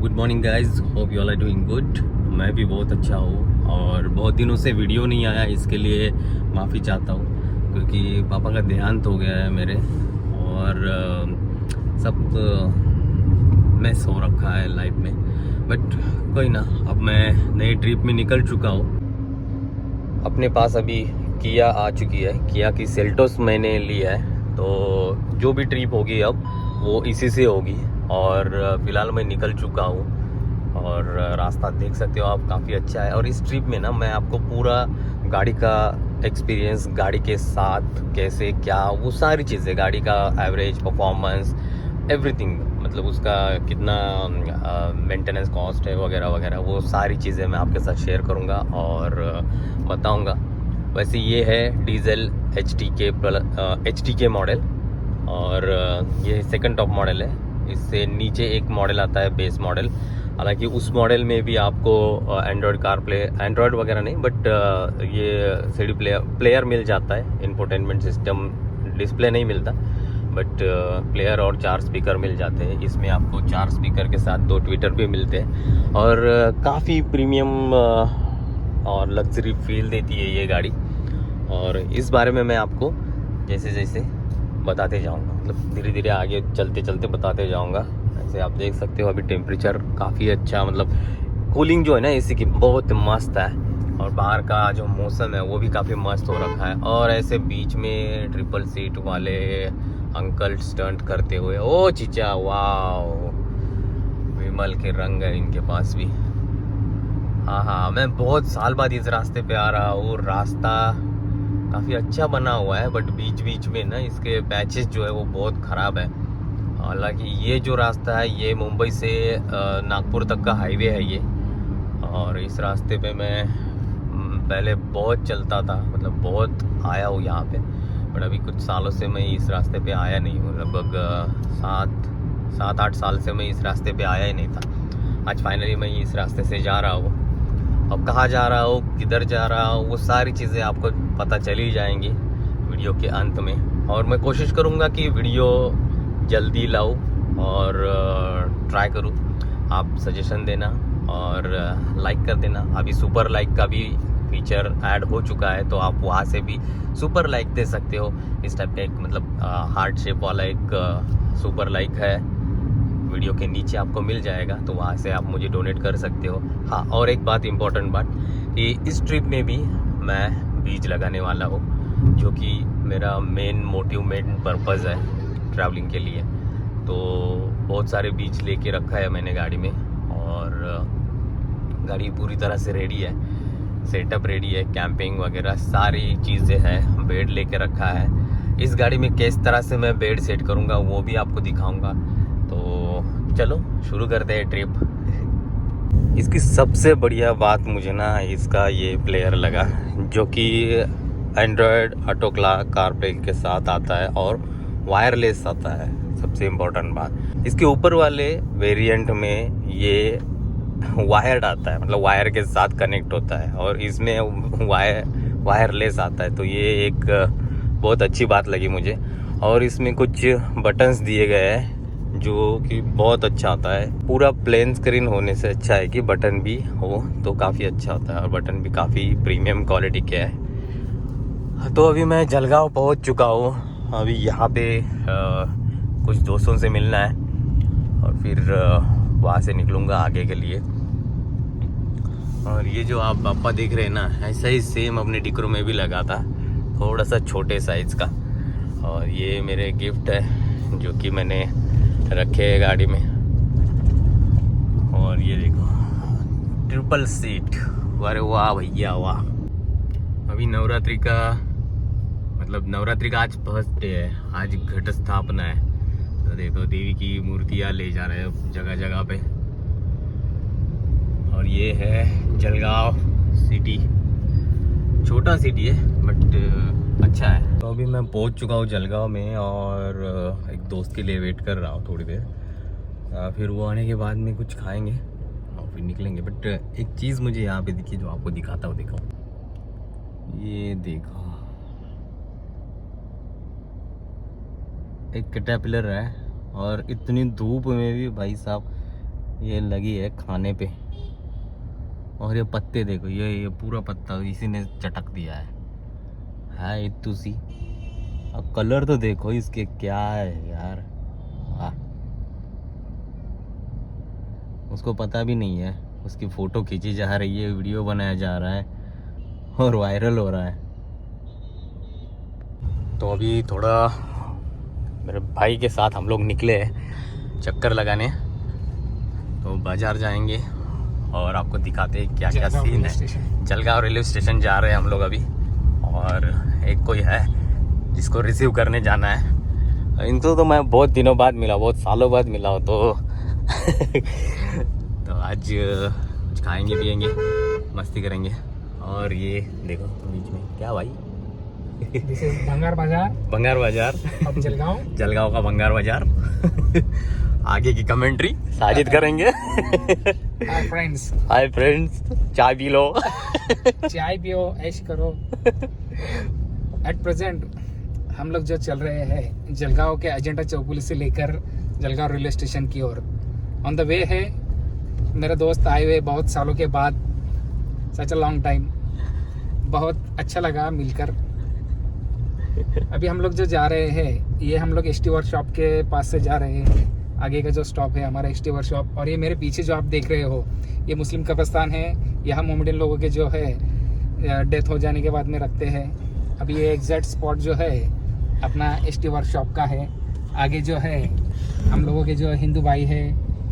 Good morning guys, hope you all are doing good. मैं भी बहुत अच्छा हूँ और बहुत दिनों से वीडियो नहीं आया, इसके लिए माफ़ी चाहता हूँ क्योंकि पापा का देहांत हो गया है मेरे और सब मिस हो रखा है लाइफ में। बट कोई ना, अब मैं नई ट्रिप में निकल चुका हूँ। अपने पास अभी किया आ चुकी है, किया की सेल्टोस मैंने लिया है, तो जो भी ट्रिप होगी अब वो इसी से होगी। और फ़िलहाल मैं निकल चुका हूँ और रास्ता देख सकते हो आप, काफ़ी अच्छा है। और इस ट्रिप में ना मैं आपको पूरा गाड़ी का एक्सपीरियंस, गाड़ी के साथ कैसे क्या वो सारी चीज़ें, गाड़ी का एवरेज परफॉर्मेंस, एवरीथिंग, मतलब उसका कितना मेंटेनेंस कॉस्ट है वगैरह वगैरह, वो सारी चीज़ें मैं आपके साथ शेयर करूँगा और बताऊँगा। वैसे ये है डीजल एच टी के मॉडल और ये सेकंड टॉप मॉडल है। इससे नीचे एक मॉडल आता है बेस मॉडल, हालांकि उस मॉडल में भी आपको एंड्रॉयड कार प्ले, एंड्रॉयड वगैरह नहीं, बट ये सीडी प्लेयर मिल जाता है। इंफोटेनमेंट सिस्टम डिस्प्ले नहीं मिलता, बट प्लेयर और 4 स्पीकर मिल जाते हैं। इसमें आपको 4 स्पीकर के साथ 2 ट्विटर भी मिलते हैं और काफ़ी प्रीमियम और लग्जरी फील देती है ये गाड़ी। और इस बारे में मैं आपको जैसे जैसे बताते जाऊंगा, मतलब धीरे धीरे आगे चलते चलते बताते जाऊंगा। ऐसे आप देख सकते हो अभी टेम्परेचर काफ़ी अच्छा, मतलब कूलिंग जो है ना एसी की बहुत मस्त है और बाहर का जो मौसम है वो भी काफ़ी मस्त हो रखा है। और ऐसे बीच में ट्रिपल सीट वाले अंकल स्टंट करते हुए, ओ चीचा वाह, विमल के रंग है इनके पास भी। हाँ, मैं बहुत साल बाद इस रास्ते पे आ रहा हूँ। रास्ता काफ़ी अच्छा बना हुआ है, बट बीच बीच में ना इसके पैचेस जो है वो बहुत ख़राब है। हालांकि ये जो रास्ता है ये मुंबई से नागपुर तक का हाईवे है ये। और इस रास्ते पे मैं पहले बहुत चलता था, मतलब बहुत आया हूँ यहाँ पे, बट अभी कुछ सालों से मैं इस रास्ते पे आया नहीं हूँ। लगभग 7-8 साल से मैं इस रास्ते पे आया ही नहीं था। आज फाइनली मैं इस रास्ते से जा रहा हूँ। अब कहाँ जा रहा हूँ, किधर जा रहा हूँ, वो सारी चीज़ें आपको पता चली जाएंगी वीडियो के अंत में। और मैं कोशिश करूँगा कि वीडियो जल्दी लाऊं और ट्राई करूँ। आप सजेशन देना और लाइक कर देना। अभी सुपर लाइक का भी फीचर ऐड हो चुका है, तो आप वहाँ से भी सुपर लाइक दे सकते हो। इस टाइप का एक, मतलब हार्ट शेप वाला एक सुपर लाइक है, वीडियो के नीचे आपको मिल जाएगा, तो वहाँ से आप मुझे डोनेट कर सकते हो। हाँ, और एक बात, इम्पोर्टेंट बात, कि इस ट्रिप में भी मैं बीज लगाने वाला हूँ, जो कि मेरा मेन मोटिव, मेन पर्पज़ है ट्रैवलिंग के लिए। तो बहुत सारे बीज लेके रखा है मैंने गाड़ी में और गाड़ी पूरी तरह से रेडी है, सेटअप रेडी है, कैंपिंग वगैरह सारी चीज़ें हैं। बेड लेके रखा है। इस गाड़ी में किस तरह से मैं बेड सेट करूँगा वो भी आपको दिखाऊँगा। तो चलो शुरू करते हैं ट्रिप। इसकी सबसे बढ़िया बात मुझे ना इसका ये प्लेयर लगा, जो कि एंड्रॉयड ऑटो कार प्ले के साथ आता है और वायरलेस आता है। सबसे इम्पोर्टेंट बात, इसके ऊपर वाले वेरिएंट में ये वायर्ड आता है, मतलब वायर के साथ कनेक्ट होता है, और इसमें वायरलेस आता है। तो ये एक बहुत अच्छी बात लगी मुझे। और इसमें कुछ बटन्स दिए गए हैं जो कि बहुत अच्छा होता है। पूरा प्लेन स्क्रीन होने से अच्छा है कि बटन भी हो तो काफ़ी अच्छा होता है, और बटन भी काफ़ी प्रीमियम क्वालिटी के है। तो अभी मैं जलगांव पहुंच चुका हूँ। अभी यहाँ पे कुछ दोस्तों से मिलना है और फिर वहाँ से निकलूँगा आगे के लिए। और ये जो आप पापा देख रहे हैं ना, ऐसा ही सेम अपने डिक्रो में भी लगा था, थोड़ा सा छोटे साइज़ का। और ये मेरे गिफ्ट है जो कि मैंने रखे है गाड़ी में। और ये देखो ट्रिपल सीट, अरे वाह भैया वाह। अभी नवरात्रि का, मतलब नवरात्रि का आज फर्स्ट डे है, आज घट स्थापना है। तो देखो देवी की मूर्तियाँ ले जा रहे हैं जगह जगह पे। और ये है जलगांव सिटी, छोटा सिटी है बट अच्छा है। तो अभी मैं पहुंच चुका हूँ जलगांव में और एक दोस्त के लिए वेट कर रहा हूँ थोड़ी देर। फिर वो आने के बाद में कुछ खाएंगे और फिर निकलेंगे। बट एक चीज़ मुझे यहाँ पे दिखी जो आपको दिखाता हूँ, देखो ये देखो, एक कैटरपिलर है। और इतनी धूप में भी भाई साहब ये लगी है खाने पे। और ये पत्ते देखो, ये पूरा पत्ता इसी ने चटक दिया है इतू सी। अब कलर तो देखो इसके, क्या है यार। वाह, उसको पता भी नहीं है, उसकी फ़ोटो खींची जा रही है, वीडियो बनाया जा रहा है और वायरल हो रहा है। तो अभी थोड़ा मेरे भाई के साथ हम लोग निकले हैं चक्कर लगाने, तो बाज़ार जाएंगे और आपको दिखाते हैं क्या क्या सीन है। जलगांव रेलवे स्टेशन जा रहे हैं हम लोग अभी, और एक कोई है जिसको रिसीव करने जाना है। इनको तो मैं बहुत दिनों बाद मिला, बहुत सालों बाद मिला हूँ, तो तो आज कुछ खाएंगे पिएंगे, मस्ती करेंगे। और ये देखो बीच में क्या भाई, भंगार बाजार, भंगार बाजार अब जलगांव का भंगार बाजार। आगे की कमेंट्री साजिद करेंगे। हाय फ्रेंड्स, चाय पी लो। चाय पियो, ऐश करो। एट प्रेजेंट हम लोग जो चल रहे हैं जलगांव के अजेंडा चौपुली से लेकर जलगांव रेलवे स्टेशन की ओर ऑन द वे है। मेरे दोस्त आए हुए बहुत सालों के बाद, सच अ लॉन्ग टाइम। बहुत अच्छा लगा मिलकर। अभी हम लोग जो जा रहे हैं, ये हम लोग एसटी वर्कशॉप के पास से जा रहे हैं। आगे का जो स्टॉप है हमारा एसटी वर्कशॉप, और ये मेरे पीछे जो आप देख रहे हो ये मुस्लिम कब्रिस्तान है। यहाँ मोमेडियन लोगों के जो है डेथ हो जाने के बाद में रखते हैं। अभी ये एग्जैक्ट स्पॉट जो है अपना एसटी वर्कशॉप का है। आगे जो है हम लोगों के जो हिंदू भाई है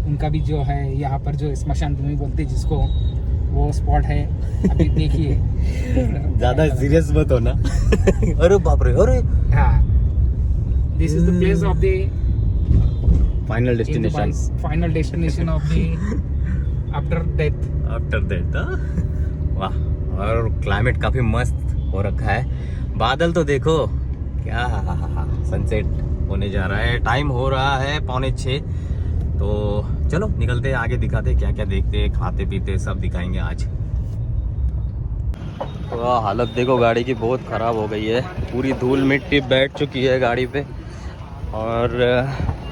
उनका भी जो है यहाँ पर जो स्मशान भूमि बोलते हैं जिसको, वो स्पॉट है। अभी देखिए ज्यादा सीरियस मत होना। अरे बाप रे, अरे हाँ, this is the place of the final destination of the after death. वाह, और क्लाइमेट काफी मस्त हो रखा है। बादल तो देखो क्या, सनसेट होने जा रहा है। टाइम हो रहा है 5:45। तो चलो निकलते हैं, आगे दिखाते क्या क्या देखते, खाते पीते सब दिखाएंगे आज। तो हालत देखो गाड़ी की बहुत ख़राब हो गई है, पूरी धूल मिट्टी बैठ चुकी है गाड़ी पे। और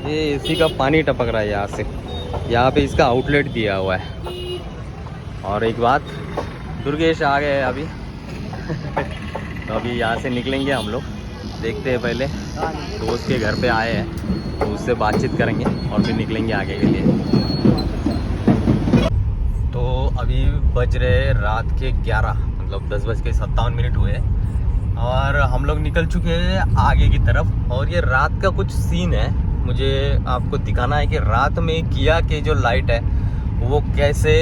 ये एसी का पानी टपक रहा है यहाँ से, यहाँ पे इसका आउटलेट दिया हुआ है। और एक बात, दुर्गेश आ गए अभी। तो अभी यहाँ से निकलेंगे हम लोग, देखते हैं पहले दोस्त के घर पे आए हैं तो उससे बातचीत करेंगे और फिर निकलेंगे आगे के लिए। तो अभी बज रहे रात के 11, मतलब 10:57 हुए और हम लोग निकल चुके हैं आगे की तरफ। और ये रात का कुछ सीन है, मुझे आपको दिखाना है कि रात में किया के जो लाइट है वो कैसे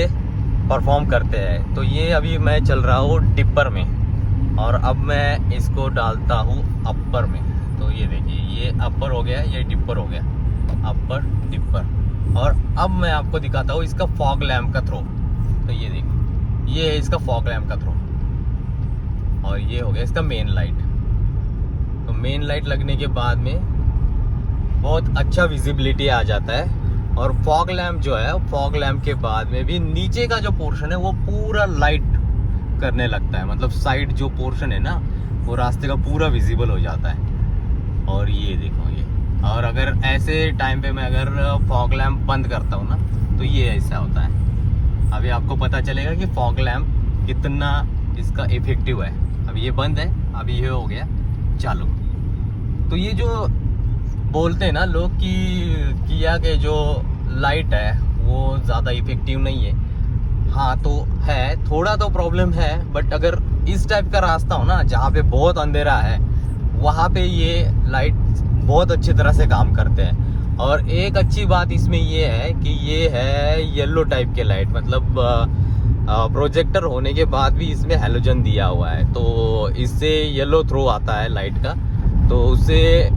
परफॉर्म करते हैं। तो ये अभी मैं चल रहा हूँ डिपर में, और अब मैं इसको डालता हूँ अपर में। तो ये देखिए, ये अपर हो गया, ये डिपर हो गया, अपर डिपर। और अब मैं आपको दिखाता हूँ इसका फॉग लैम्प का थ्रो। तो ये देखिए, ये है इसका फॉग लैम्प का थ्रो, और ये हो गया इसका मेन लाइट। तो मेन लाइट लगने के बाद में बहुत अच्छा विजिबिलिटी आ जाता है। और फॉग लैम्प जो है, फॉग लैम्प के बाद में भी नीचे का जो पोर्शन है वो पूरा लाइट करने लगता है, मतलब साइड जो पोर्शन है ना वो रास्ते का पूरा विजिबल हो जाता है। और ये देखो ये, और अगर ऐसे टाइम पे मैं अगर फॉग लैम्प बंद करता हूँ ना तो ये ऐसा होता है। अभी आपको पता चलेगा कि फॉग लैम्प कितना इसका इफेक्टिव है। अभी ये बंद है, अभी ये हो गया चालू। तो ये जो बोलते हैं ना लोग कि किया के जो लाइट है वो ज़्यादा इफेक्टिव नहीं है, हाँ तो है, थोड़ा तो प्रॉब्लम है। बट अगर इस टाइप का रास्ता हो ना जहाँ पे बहुत अंधेरा है, वहाँ पे ये लाइट बहुत अच्छी तरह से काम करते हैं। और एक अच्छी बात इसमें ये है कि ये है येलो टाइप के लाइट, मतलब प्रोजेक्टर होने के बाद भी इसमें हैलोजन दिया हुआ है, तो इससे येलो थ्रो आता है लाइट का। तो उससे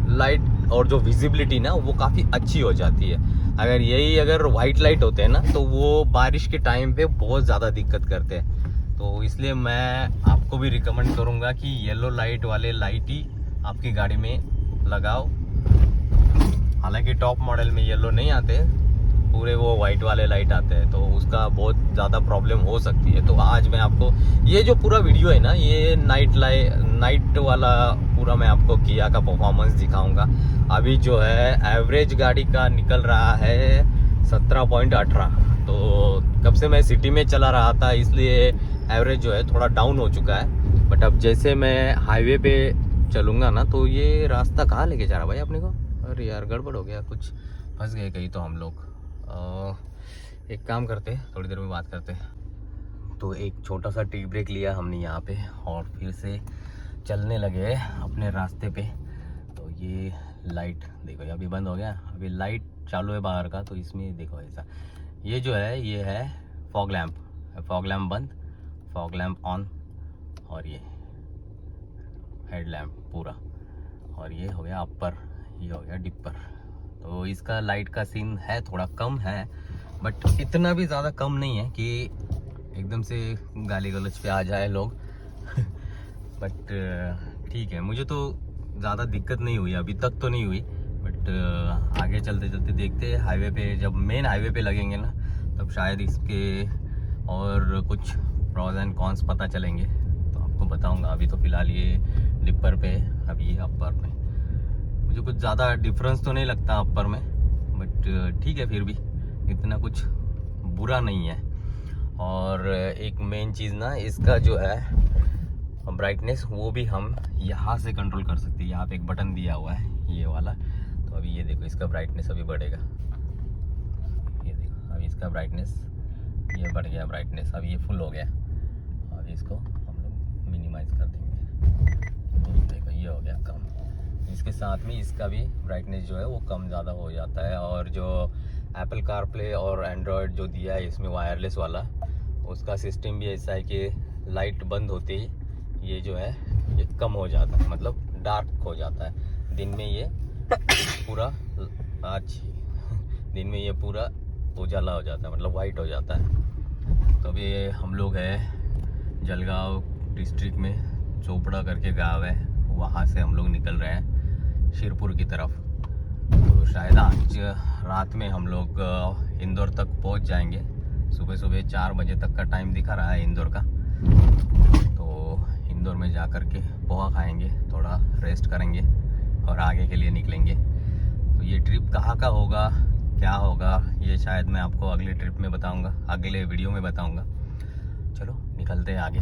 लाइट और जो विजिबिलिटी ना वो काफ़ी अच्छी हो जाती है। अगर वाइट लाइट होते हैं ना तो वो बारिश के टाइम पे बहुत ज़्यादा दिक्कत करते हैं। तो इसलिए मैं आपको भी रिकमेंड करूँगा कि येलो लाइट वाले लाइट ही आपकी गाड़ी में लगाओ। हालांकि टॉप मॉडल में येलो नहीं आते, पूरे वो वाइट वाले लाइट आते हैं, तो उसका बहुत ज़्यादा प्रॉब्लम हो सकती है। तो आज मैं आपको ये जो पूरा वीडियो है ना, ये नाइट वाला पूरा मैं आपको किया का परफॉर्मेंस दिखाऊंगा। अभी जो है एवरेज गाड़ी का निकल रहा है 17.18। तो कब से मैं सिटी में चला रहा था, इसलिए एवरेज जो है थोड़ा डाउन हो चुका है। बट अब जैसे मैं हाईवे पे चलूँगा ना, तो ये रास्ता कहाँ लेके जा रहा भाई अपने को? अरे यार गड़बड़ हो गया, कुछ फंस गए कहीं तो हम लोग। एक काम करते, थोड़ी देर में बात करते। तो एक छोटा सा टी ब्रेक लिया हमने यहाँ पे और फिर से चलने लगे अपने रास्ते पे। तो ये लाइट देखो, अभी बंद हो गया, अभी लाइट चालू है बाहर का। तो इसमें देखो ऐसा, ये जो है ये है फॉग लैम्प बंद, फॉग लैम्प ऑन, और ये हेड लैम्प पूरा, और ये हो गया अपर, ये हो गया डिपर। तो इसका लाइट का सीन है थोड़ा कम है, बट इतना भी ज़्यादा कम नहीं है कि एकदम से गाली गलौज पे आ जाए लोग। बट ठीक है, मुझे तो ज़्यादा दिक्कत नहीं हुई अभी तक तो नहीं हुई। बट आगे चलते चलते देखते हैं, हाईवे पे जब मेन हाईवे पे लगेंगे ना, तब शायद इसके और कुछ प्रॉज एंड कॉन्स पता चलेंगे, तो आपको बताऊंगा। अभी तो फ़िलहाल ये डिपर पे, अभी ये अपर में मुझे कुछ ज़्यादा डिफरेंस तो नहीं लगता अपर में, बट ठीक है, फिर भी इतना कुछ बुरा नहीं है। और एक मेन चीज़ ना, इसका जो है ब्राइटनेस, वो भी हम यहाँ से कंट्रोल कर सकते हैं। यहाँ पे एक बटन दिया हुआ है ये वाला। तो अभी ये देखो, इसका ब्राइटनेस अभी बढ़ेगा, ये देखो अभी इसका ब्राइटनेस ये बढ़ गया, ब्राइटनेस अभी ये फुल हो गया। अभी इसको हम लोग मिनिमाइज कर देंगे, ये देखो ये हो गया कम। इसके साथ में इसका भी ब्राइटनेस जो है वो कम ज़्यादा हो जाता है। और जो एप्पल कारप्ले और एंड्रॉयड जो दिया है इसमें वायरलेस वाला, उसका सिस्टम भी ऐसा है कि लाइट बंद होते ही ये जो है ये कम हो जाता है, मतलब डार्क हो जाता है। दिन में ये पूरा दिन में ये पूरा उजाला हो जाता है, मतलब वाइट हो जाता है। तो अभी हम लोग हैं जलगांव डिस्ट्रिक्ट में, चोपड़ा करके गांव है, वहाँ से हम लोग निकल रहे हैं शिरपुर की तरफ। तो शायद आज रात में हम लोग इंदौर तक पहुँच जाएंगे। सुबह 4 बजे तक का टाइम दिखा रहा है इंदौर का। तो इंदौर में जा कर के पोहा खाएंगे, थोड़ा रेस्ट करेंगे और आगे के लिए निकलेंगे। तो ये ट्रिप कहाँ का होगा, क्या होगा, ये शायद मैं आपको अगले ट्रिप में बताऊंगा, अगले वीडियो में बताऊंगा। चलो निकलते हैं आगे।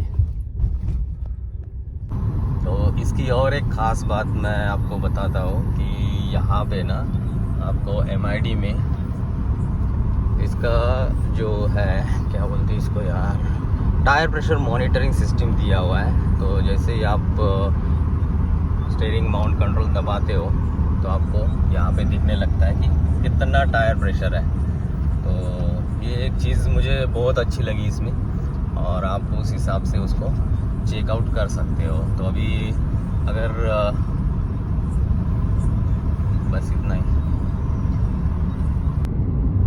तो इसकी और एक ख़ास बात मैं आपको बताता हूँ कि यहाँ पे ना आपको MID में इसका जो है, क्या बोलते हैं इसको यार, टायर प्रेशर मॉनिटरिंग सिस्टम दिया हुआ है। तो जैसे ही आप स्टीयरिंग माउंट कंट्रोल दबाते हो तो आपको यहाँ पे दिखने लगता है कि कितना टायर प्रेशर है। तो ये एक चीज़ मुझे बहुत अच्छी लगी इसमें, और आप उस हिसाब से उसको चेकआउट कर सकते हो। तो अभी अगर बस इतना ही।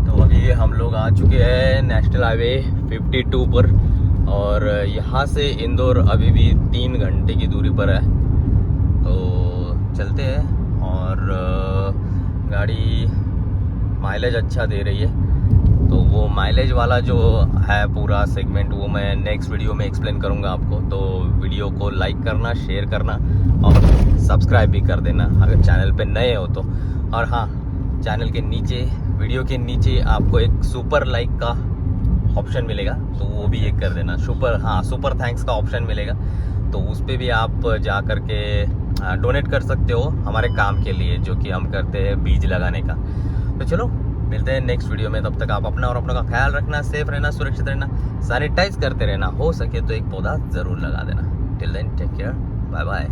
तो अभी हम लोग आ चुके हैं नेशनल हाईवे 52 पर, और यहाँ से इंदौर अभी भी 3 घंटे की दूरी पर है। तो चलते हैं, और गाड़ी माइलेज अच्छा दे रही है। तो वो माइलेज वाला जो है पूरा सेगमेंट, वो मैं नेक्स्ट वीडियो में एक्सप्लेन करूँगा आपको। तो वीडियो को लाइक करना, शेयर करना और सब्सक्राइब भी कर देना अगर चैनल पे नए हो तो। और हाँ, चैनल के नीचे, वीडियो के नीचे आपको एक सुपर लाइक का ऑप्शन मिलेगा, तो वो भी एक कर देना। सुपर थैंक्स का ऑप्शन मिलेगा, तो उस पर भी आप जा कर के डोनेट कर सकते हो हमारे काम के लिए, जो कि हम करते हैं बीज लगाने का। तो चलो मिलते हैं नेक्स्ट वीडियो में। तब तक आप अपना और अपनों का ख्याल रखना, सेफ रहना, सुरक्षित रहना, सैनिटाइज करते रहना, हो सके तो एक पौधा ज़रूर लगा देना। Till then take care, bye bye.